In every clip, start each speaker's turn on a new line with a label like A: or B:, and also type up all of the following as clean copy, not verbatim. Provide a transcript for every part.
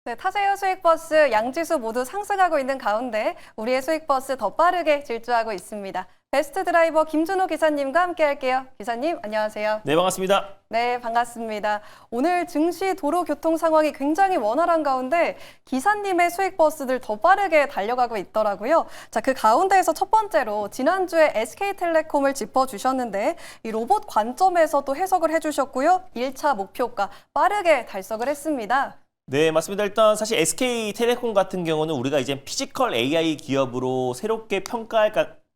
A: 네, 타세요 수익버스, 양지수 모두 상승하고 있는 가운데 우리의 수익버스 더 빠르게 질주하고 있습니다. 베스트 드라이버 김준호 기사님과 함께 할게요. 기사님, 안녕하세요.
B: 네, 반갑습니다.
A: 네, 반갑습니다. 오늘 증시 도로 교통 상황이 굉장히 원활한 가운데 기사님의 수익버스들 더 빠르게 달려가고 있더라고요. 자, 그 가운데에서 첫 번째로 지난주에 SK텔레콤을 짚어주셨는데 이 로봇 관점에서도 해석을 해주셨고요. 1차 목표가 빠르게 달성을 했습니다.
B: 네, 맞습니다. 일단 사실 SK텔레콤 같은 경우는 우리가 이제 피지컬 AI 기업으로 새롭게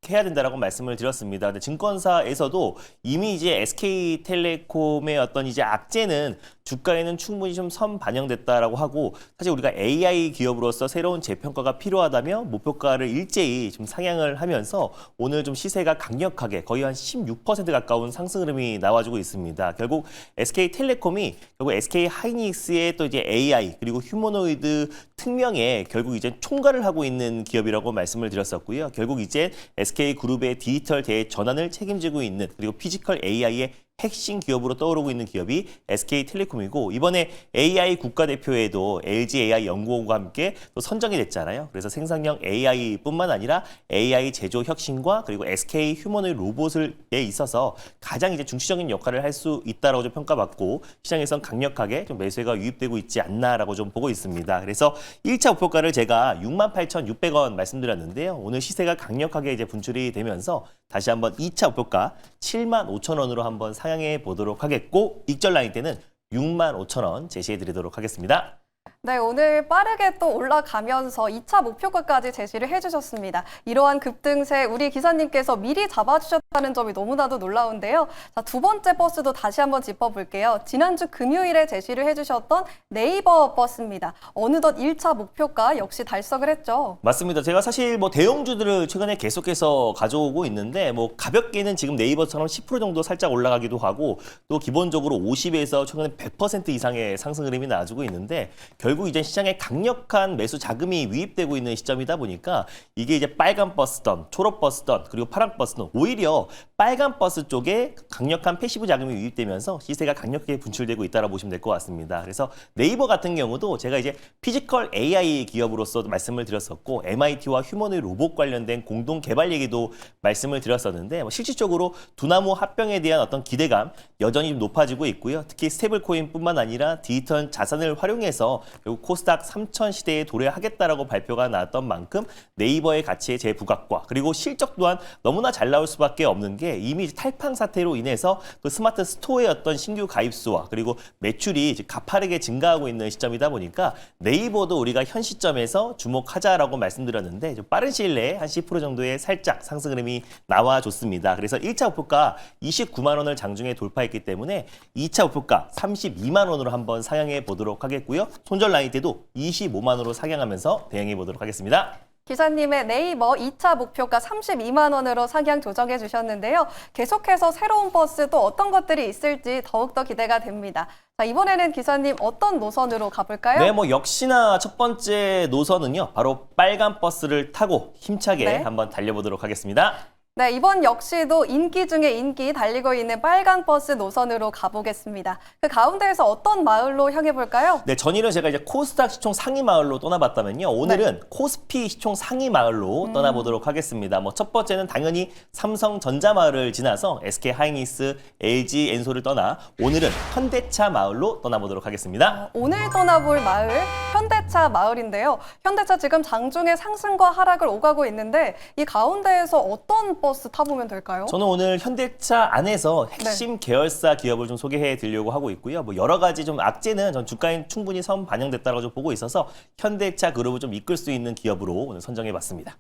B: 해야 된다라고 말씀을 드렸습니다. 근데 증권사에서도 이미 이제 SK텔레콤의 어떤 이제 악재는 주가에는 충분히 좀 선반영됐다라고 하고, 사실 우리가 AI 기업으로서 새로운 재평가가 필요하다면 목표가를 일제히 좀 상향을 하면서 오늘 좀 시세가 강력하게 거의 한 16% 가까운 상승 흐름이 나와주고 있습니다. 결국 SK텔레콤이 결국 SK하이닉스의 또 이제 AI 그리고 휴머노이드 특명에 결국 이제 총괄을 하고 있는 기업이라고 말씀을 드렸었고요. 결국 이제 SK그룹의 디지털 대전환을 책임지고 있는, 그리고 피지컬 AI의 핵심 기업으로 떠오르고 있는 기업이 SK텔레콤이고, 이번에 AI 국가대표에도 LG AI 연구원과 함께 또 선정이 됐잖아요. 그래서 생산형 AI뿐만 아니라 AI 제조 혁신과 그리고 SK 휴머노이드 로봇에 있어서 가장 이제 중추적인 역할을 할 수 있다라고 좀 평가받고, 시장에선 강력하게 좀 매수가 유입되고 있지 않나라고 좀 보고 있습니다. 그래서 1차 목표가를 제가 68,600원 말씀드렸는데요. 오늘 시세가 강력하게 이제 분출이 되면서 다시 한번 2차 목표가 75,000원으로 한번 상향해 보도록 하겠고, 익절 라인 때는 65,000원 제시해 드리도록 하겠습니다.
A: 네, 오늘 빠르게 또 올라가면서 2차 목표가까지 제시를 해주셨습니다. 이러한 급등세 우리 기사님께서 미리 잡아주셨다는 점이 너무나도 놀라운데요. 자, 두 번째 버스도 다시 한번 짚어볼게요. 지난주 금요일에 제시를 해주셨던 네이버 버스입니다. 어느덧 1차 목표가 역시 달성을 했죠.
B: 맞습니다. 제가 사실 뭐 대형주들을 최근에 계속해서 가져오고 있는데, 뭐 가볍게는 지금 네이버처럼 10% 정도 살짝 올라가기도 하고, 또 기본적으로 50에서 최근에 100% 이상의 상승 흐름이 나와주고 있는데, 결국 이제 시장에 강력한 매수 자금이 유입되고 있는 시점이다 보니까 이게 이제 빨간 버스던, 초록 버스던, 그리고 파란 버스던, 오히려 빨간 버스 쪽에 강력한 패시브 자금이 유입되면서 시세가 강력하게 분출되고 있다고 보시면 될 것 같습니다. 그래서 네이버 같은 경우도 제가 이제 피지컬 AI 기업으로서 말씀을 드렸었고, MIT와 휴머노이드 로봇 관련된 공동 개발 얘기도 말씀을 드렸었는데, 실질적으로 두나무 합병에 대한 어떤 기대감 여전히 높아지고 있고요. 특히 스테이블코인뿐만 아니라 디지털 자산을 활용해서 결국 코스닥 3,000 시대에 도래하겠다라고 발표가 나왔던 만큼 네이버의 가치의 재부각과 그리고 실적 또한 너무나 잘 나올 수밖에 없는 게, 이미 탈팡 사태로 인해서 또 스마트 스토어의 어떤 신규 가입 수와 그리고 매출이 가파르게 증가하고 있는 시점이다 보니까 네이버도 우리가 현 시점에서 주목하자라고 말씀드렸는데, 좀 빠른 시일 내에 한 10% 정도의 살짝 상승 흐름이 나와줬습니다. 그래서 1차 목표가 29만 원을 장중에 돌파했기 때문에 2차 목표가 32만 원으로 한번 상향해 보도록 하겠고요. 손절 라인 때도 25만 원으로 상향하면서 대응해 보도록 하겠습니다.
A: 기사님의 네이버 2차 목표가 32만 원으로 상향 조정해 주셨는데요. 계속해서 새로운 버스 또 어떤 것들이 있을지 더욱더 기대가 됩니다. 자, 이번에는 기사님 어떤 노선으로 가볼까요?
B: 네, 뭐 역시나 첫 번째 노선은요, 바로 빨간 버스를 타고 힘차게
A: 네.
B: 한번 달려보도록 하겠습니다.
A: 네, 이번 역시도 인기 중에 인기 달리고 있는 빨간 버스 노선으로 가보겠습니다. 그 가운데에서 어떤 마을로 향해 볼까요?
B: 네, 전일은 제가 이제 코스닥 시총 상위 마을로 떠나봤다면요, 오늘은 코스피 시총 상위 마을로 떠나보도록 하겠습니다. 뭐 첫 번째는 당연히 삼성전자 마을을 지나서 SK하이닉스, LG 엔솔을 떠나 오늘은 현대차 마을로 떠나보도록 하겠습니다.
A: 오늘 떠나볼 마을 현대차 마을인데요. 현대차 지금 장중에 상승과 하락을 오가고 있는데 이 가운데에서 어떤 버스 타보면 될까요?
B: 저는 오늘 현대차 안에서 핵심 계열사 기업을 좀 소개해 드리려고 하고 있고요. 뭐 여러 가지 좀 악재는 전 주가에 충분히 선 반영됐다고 좀 보고 있어서 현대차 그룹을 좀 이끌 수 있는 기업으로 오늘 선정해 봤습니다.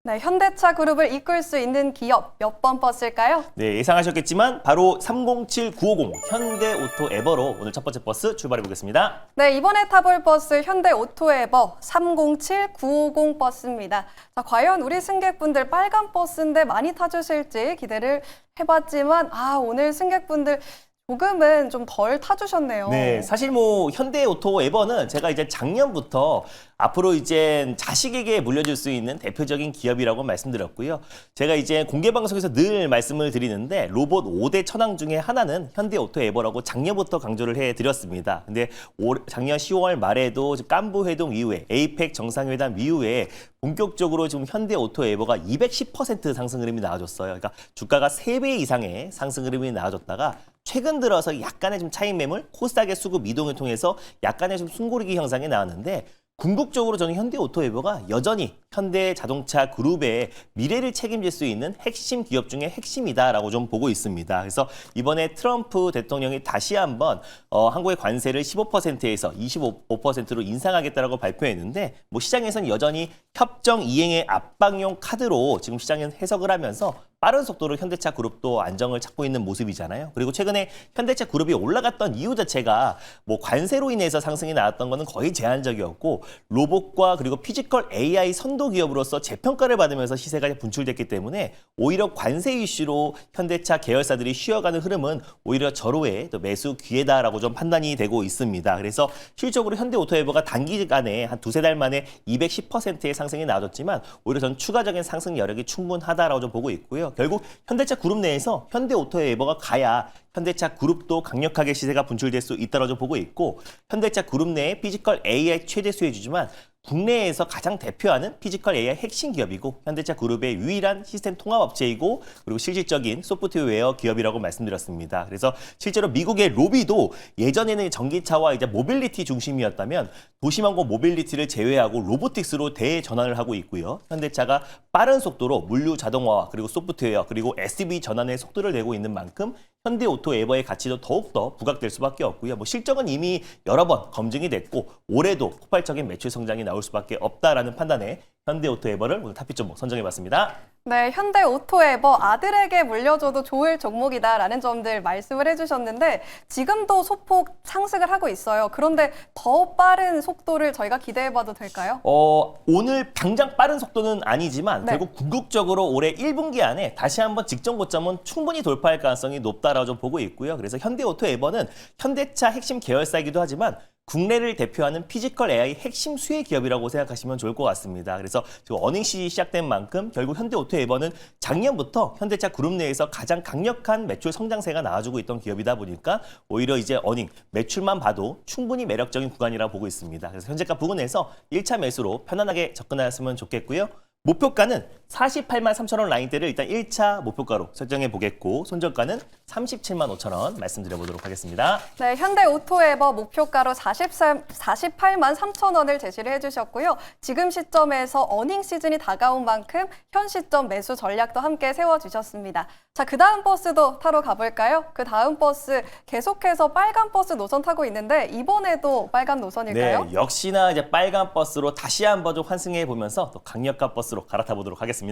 A: 네, 현대차 그룹을 이끌 수 있는 기업 몇 번 버스일까요?
B: 네, 예상하셨겠지만 바로 307950 현대오토 에버로 오늘 첫 번째 버스 출발해 보겠습니다.
A: 네, 이번에 타볼 버스 현대 오토에버 307950 버스입니다. 자, 과연 우리 승객분들 빨간 버스인데 많이 타주실지 기대를 해봤지만 오늘 승객분들 조금은 좀 덜 타주셨네요.
B: 네, 사실 뭐 현대오토 에버는 제가 이제 작년부터 앞으로 이제 자식에게 물려줄 수 있는 대표적인 기업이라고 말씀드렸고요. 제가 이제 공개 방송에서 늘 말씀을 드리는데 로봇 5대 천왕 중에 하나는 현대오토에버라고 작년부터 강조를 해드렸습니다. 근데 작년 10월 말에도 깐부 회동 이후에 에이펙 정상회담 이후에 본격적으로 지금 현대오토에버가 210% 상승 흐름이 나와줬어요. 그러니까 주가가 3배 이상의 상승 흐름이 나와줬다가 최근 들어서 약간의 좀 차익 매물, 코스닥의 수급 이동을 통해서 약간의 좀 숨고르기 현상이 나왔는데 궁극적으로 저는 현대오토에버가 여전히 현대자동차 그룹의 미래를 책임질 수 있는 핵심 기업 중에 핵심이다라고 좀 보고 있습니다. 그래서 이번에 트럼프 대통령이 다시 한번 한국의 관세를 15%에서 25%로 인상하겠다라고 발표했는데 뭐 시장에서는 여전히 협정 이행의 압박용 카드로 지금 시장에서 해석을 하면서 빠른 속도로 현대차 그룹도 안정을 찾고 있는 모습이잖아요. 그리고 최근에 현대차 그룹이 올라갔던 이유 자체가 뭐 관세로 인해서 상승이 나왔던 거는 거의 제한적이었고 로봇과 그리고 피지컬 AI 선도 기업으로서 재평가를 받으면서 시세가 분출됐기 때문에 오히려 관세 이슈로 현대차 계열사들이 쉬어가는 흐름은 오히려 절호의 또 매수 기회다라고 좀 판단이 되고 있습니다. 그래서 실적으로 현대오토에버가 단기간에 한 두세 달 만에 210%의 상승이 나와줬지만 오히려 전 추가적인 상승 여력이 충분하다라고 좀 보고 있고요. 결국 현대차 그룹 내에서 현대오토에버가 가야 현대차 그룹도 강력하게 시세가 분출될 수 있다고 좀 보고 있고 현대차 그룹 내에 피지컬 AI 최대 수혜주지만 국내에서 가장 대표하는 피지컬 AI 핵심 기업이고 현대차 그룹의 유일한 시스템 통합 업체이고 그리고 실질적인 소프트웨어 기업이라고 말씀드렸습니다. 그래서 실제로 미국의 로비도 예전에는 전기차와 이제 모빌리티 중심이었다면 도시망고 모빌리티를 제외하고 로보틱스로 대전환을 하고 있고요. 현대차가 빠른 속도로 물류 자동화와 그리고 소프트웨어 그리고 SDV 전환의 속도를 내고 있는 만큼 현대오토에버의 가치도 더욱더 부각될 수밖에 없고요. 뭐 실적은 이미 여러 번 검증이 됐고 올해도 폭발적인 매출 성장이 나올 수밖에 없다라는 판단에 현대오토에버를 오늘 탑픽 종목 선정해봤습니다.
A: 네, 현대오토에버 아들에게 물려줘도 좋을 종목이다라는 점들 말씀을 해주셨는데 지금도 소폭 상승을 하고 있어요. 그런데 더 빠른 속도를 저희가 기대해봐도 될까요?
B: 오늘 당장 빠른 속도는 아니지만
A: 네.
B: 결국 궁극적으로 올해 1분기 안에 다시 한번 직전 고점은 충분히 돌파할 가능성이 높다라고 좀 보고 있고요. 그래서 현대오토에버는 현대차 핵심 계열사이기도 하지만 국내를 대표하는 피지컬 AI 핵심 수혜 기업이라고 생각하시면 좋을 것 같습니다. 그래서 지금 어닝 시즌이 시작된 만큼 결국 현대오토에버는 작년부터 현대차 그룹 내에서 가장 강력한 매출 성장세가 나와주고 있던 기업이다 보니까 오히려 이제 어닝 매출만 봐도 충분히 매력적인 구간이라고 보고 있습니다. 그래서 현재가 부근에서 1차 매수로 편안하게 접근하셨으면 좋겠고요. 목표가는 48만 3천 원 라인대를 일단 1차 목표가로 설정해 보겠고 손절가는 37만 5천 원 말씀드려보도록 하겠습니다.
A: 네, 현대오토에버 목표가로 48만 3천 원을 제시를 해주셨고요. 지금 시점에서 어닝 시즌이 다가온 만큼 현 시점 매수 전략도 함께 세워주셨습니다. 자, 그 다음 버스도 타러 가볼까요? 그 다음 버스 계속해서 빨간 버스 노선 타고 있는데 이번에도 빨간 노선일까요?
B: 네, 역시나 이제 빨간 버스로 다시 한번 좀 환승해 보면서 또 강력한 버스로 갈아타 보도록 하겠습니다.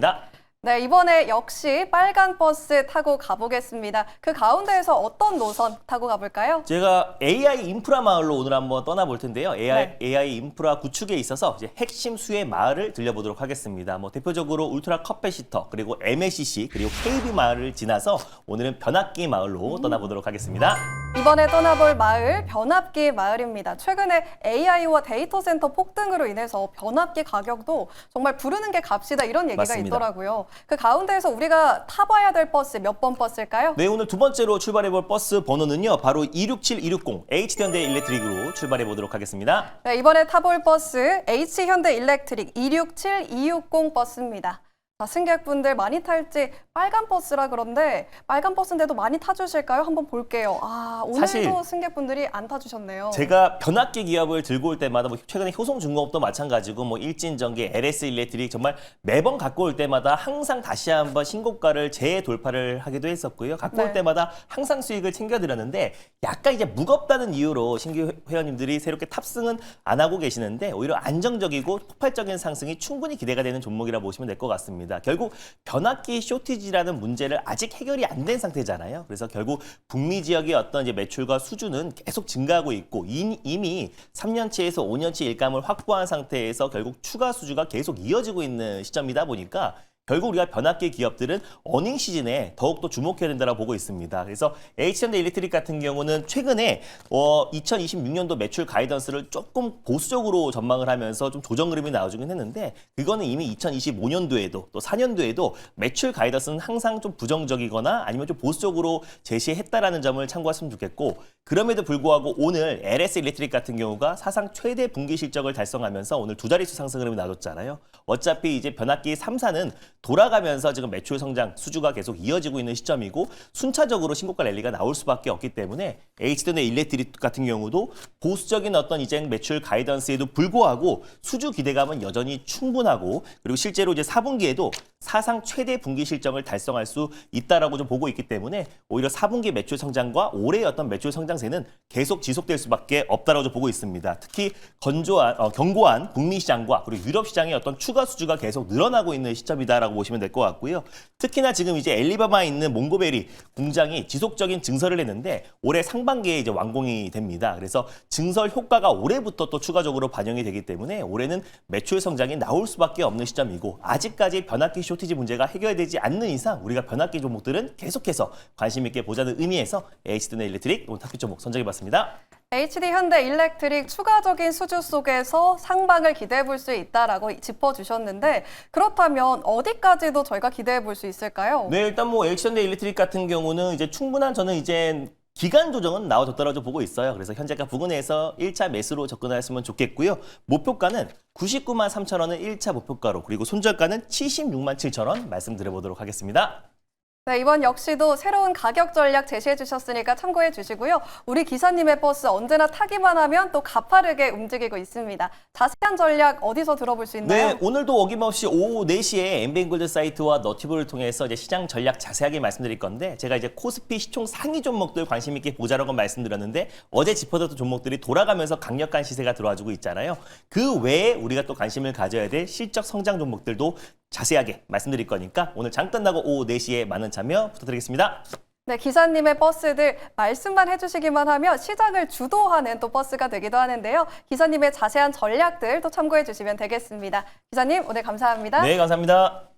A: 네, 이번에 역시 빨간 버스 타고 가보겠습니다. 그 가운데에서 어떤 노선 타고 가볼까요?
B: 제가 AI 인프라 마을로 오늘 한번 떠나볼 텐데요. AI 인프라 구축에 있어서 이제 핵심 수혜 마을을 들려보도록 하겠습니다. 뭐 대표적으로 울트라 커패시터 그리고 MLCC 그리고 KB 마을을 지나서 오늘은 변압기 마을로 떠나보도록 하겠습니다.
A: 이번에 떠나볼 마을, 변압기 마을입니다. 최근에 AI와 데이터 센터 폭등으로 인해서 변압기 가격도 정말 부르는 게 값이다 이런 얘기가
B: 맞습니다.
A: 있더라고요. 그 가운데에서 우리가 타봐야 될 버스 몇 번 버스일까요?
B: 네, 오늘 두 번째로 출발해볼 버스 번호는요. 바로 267260 HD현대 일렉트릭으로 출발해 보도록 하겠습니다.
A: 네, 이번에 타볼 버스 H현대 일렉트릭 267260 버스입니다. 자, 승객분들 많이 탈지 빨간 버스라 그런데 빨간 버스인데도 많이 타주실까요? 한번 볼게요. 아, 오늘도
B: 사실
A: 승객분들이 안 타주셨네요.
B: 제가 변압기 기업을 들고 올 때마다 뭐 최근에 효성중공업도 마찬가지고 뭐 일진전기, LS 일렉트릭 정말 매번 갖고 올 때마다 항상 다시 한번 신고가를 재돌파를 하기도 했었고요. 갖고 올
A: 네.
B: 때마다 항상 수익을 챙겨드렸는데 약간 이제 무겁다는 이유로 신규 회원님들이 새롭게 탑승은 안 하고 계시는데 오히려 안정적이고 폭발적인 상승이 충분히 기대가 되는 종목이라 보시면 될 것 같습니다. 결국 변압기 쇼티지라는 문제를 아직 해결이 안 된 상태잖아요. 그래서 결국 북미 지역의 어떤 이제 매출과 수주는 계속 증가하고 있고 이미 3년치에서 5년치 일감을 확보한 상태에서 결국 추가 수주가 계속 이어지고 있는 시점이다 보니까 결국 우리가 변압기 기업들은 어닝 시즌에 더욱더 주목해야 된다고 보고 있습니다. 그래서 H&D일렉트릭 같은 경우는 최근에 2026년도 매출 가이던스를 조금 보수적으로 전망을 하면서 좀 조정 흐름이 나와주긴 했는데 그거는 이미 2025년도에도 또 4년도에도 매출 가이던스는 항상 좀 부정적이거나 아니면 좀 보수적으로 제시했다라는 점을 참고하시면 좋겠고 그럼에도 불구하고 오늘 LS 일렉트릭 같은 경우가 사상 최대 분기 실적을 달성하면서 오늘 두 자릿수 상승 흐름이 나왔잖아요. 어차피 이제 변압기 3사는 돌아가면서 지금 매출 성장 수주가 계속 이어지고 있는 시점이고 순차적으로 신고가 랠리가 나올 수밖에 없기 때문에 H&D 일렉트릭 같은 경우도 보수적인 어떤 이제 매출 가이던스에도 불구하고 수주 기대감은 여전히 충분하고 그리고 실제로 이제 4분기에도 사상 최대 분기 실적을 달성할 수 있다라고 좀 보고 있기 때문에 오히려 4분기 매출 성장과 올해의 어떤 매출 성장세는 계속 지속될 수밖에 없다라고 좀 보고 있습니다. 특히 견고한 북미 시장과 그리고 유럽 시장의 어떤 추가 수주가 계속 늘어나고 있는 시점이다라고 보시면 될 것 같고요. 특히나 지금 이제 엘리바마에 있는 몽고베리 공장이 지속적인 증설을 했는데 올해 상반기에 이제 완공이 됩니다. 그래서 증설 효과가 올해부터 또 추가적으로 반영이 되기 때문에 올해는 매출 성장이 나올 수밖에 없는 시점이고 아직까지 변압기 쇼티지 문제가 해결되지 않는 이상 우리가 변압기 종목들은 계속해서 관심 있게 보자는 의미에서 H&D 일렉트릭 오늘 탑픽 종목 선정해봤습니다.
A: HD 현대 일렉트릭 추가적인 수주 속에서 상방을 기대해 볼 수 있다라고 짚어주셨는데 그렇다면 어디까지도 저희가 기대해 볼 수 있을까요?
B: 네, 일단 뭐 H&D 일렉트릭 같은 경우는 이제 충분한 저는 이제 기간 조정은 나와줬다라고 보고 있어요. 그래서 현재가 부근에서 1차 매수로 접근하셨으면 좋겠고요. 목표가는 99만 3천 원은 1차 목표가로 그리고 손절가는 76만 7천 원 말씀드려보도록 하겠습니다.
A: 네, 이번 역시도 새로운 가격 전략 제시해 주셨으니까 참고해 주시고요. 우리 기사님의 버스 언제나 타기만 하면 또 가파르게 움직이고 있습니다. 자세한 전략 어디서 들어볼 수 있나요?
B: 네, 오늘도 어김없이 오후 4시에 엠뱅골드 사이트와 너티브를 통해서 이제 시장 전략 자세하게 말씀드릴 건데 제가 이제 코스피 시총 상위 종목들 관심 있게 보자라고 말씀드렸는데 어제 짚어드렸던 종목들이 돌아가면서 강력한 시세가 들어와주고 있잖아요. 그 외에 우리가 또 관심을 가져야 될 실적 성장 종목들도 자세하게 말씀드릴 거니까 오늘 장 끝나고 오후 4시에 많은 참여 부탁드리겠습니다.
A: 네, 기사님의 버스들 말씀만 해주시기만 하면 시장을 주도하는 또 버스가 되기도 하는데요. 기사님의 자세한 전략들 또 참고해 주시면 되겠습니다. 기사님 오늘 감사합니다.
B: 네, 감사합니다.